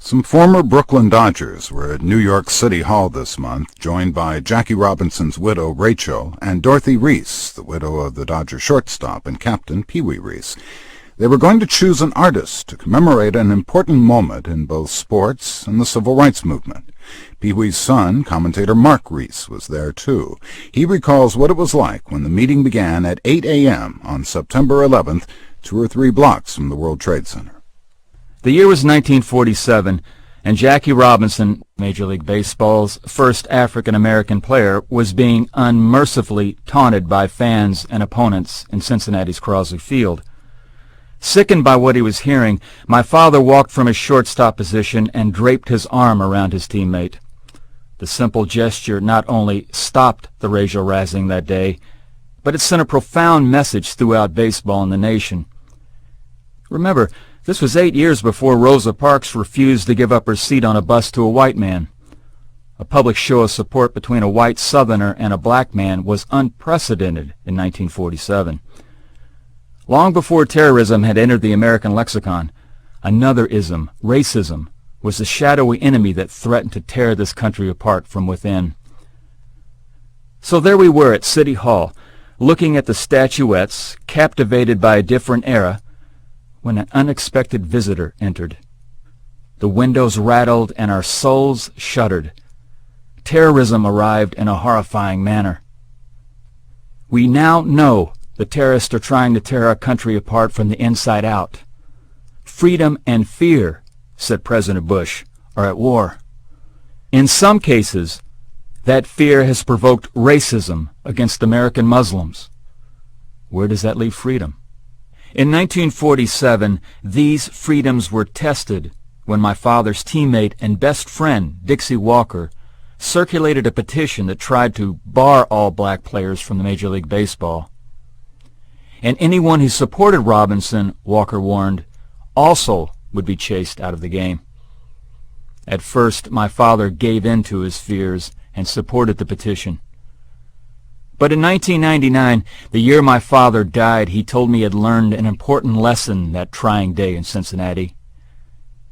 Some former Brooklyn Dodgers were at New York City Hall this month, joined by Jackie Robinson's widow, Rachel, and Dorothy Reese, the widow of the Dodger shortstop and captain, Pee Wee Reese. They were going to choose an artist to commemorate an important moment in both sports and the civil rights movement. Pee Wee's son, commentator Mark Reese, was there too. He recalls what it was like when the meeting began at 8 a.m. on September 11th, 2 or 3 blocks from the World Trade Center. The year was 1947, and Jackie Robinson, Major League Baseball's first African-American player, was being unmercifully taunted by fans and opponents in Cincinnati's Crosley Field. Sickened by what he was hearing, my father walked from his shortstop position and draped his arm around his teammate. The simple gesture not only stopped the racial razzing that day, but it sent a profound message throughout baseball and the nation. Remember, this was 8 years before Rosa Parks refused to give up her seat on a bus to a white man. A public show of support between a white Southerner and a black man was unprecedented in 1947. Long before terrorism had entered the American lexicon, another ism, racism, was the shadowy enemy that threatened to tear this country apart from within. So there we were at City Hall, looking at the statuettes, captivated by a different era, when an unexpected visitor entered. The windows rattled and our souls shuddered. Terrorism arrived in a horrifying manner. We now know the terrorists are trying to tear our country apart from the inside out. Freedom and fear, said President Bush, are at war. In some cases, that fear has provoked racism against American Muslims. Where does that leave freedom? In 1947, these freedoms were tested when my father's teammate and best friend, Dixie Walker, circulated a petition that tried to bar all black players from the Major League Baseball. And anyone who supported Robinson, Walker warned, also would be chased out of the game. At first, my father gave in to his fears and supported the petition. But in 1999, the year my father died, he told me he had learned an important lesson that trying day in Cincinnati.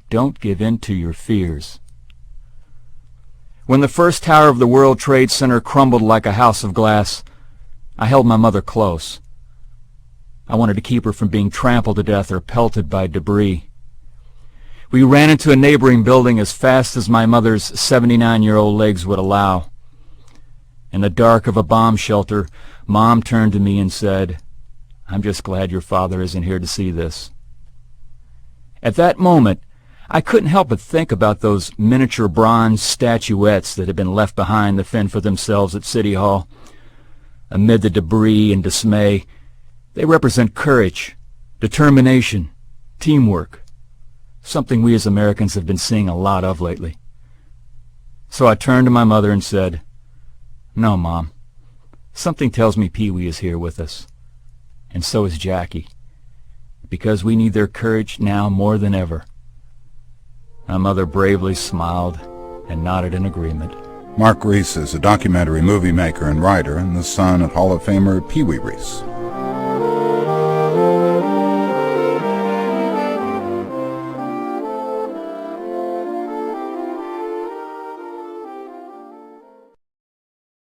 Don't give in to your fears. When the first tower of the World Trade Center crumbled like a house of glass, I held my mother close. I wanted to keep her from being trampled to death or pelted by debris. We ran into a neighboring building as fast as my mother's 79-year-old legs would allow. In the dark of a bomb shelter, Mom turned to me and said, "I'm just glad your father isn't here to see this." At that moment, I couldn't help but think about those miniature bronze statuettes that had been left behind to fend for themselves at City Hall. Amid the debris and dismay, they represent courage, determination, teamwork, something we as Americans have been seeing a lot of lately. So I turned to my mother and said, "No, Mom. Something tells me Pee Wee is here with us. And so is Jackie. Because we need their courage now more than ever." My mother bravely smiled and nodded in agreement. Mark Reese is a documentary movie maker and writer and the son of Hall of Famer Pee Wee Reese.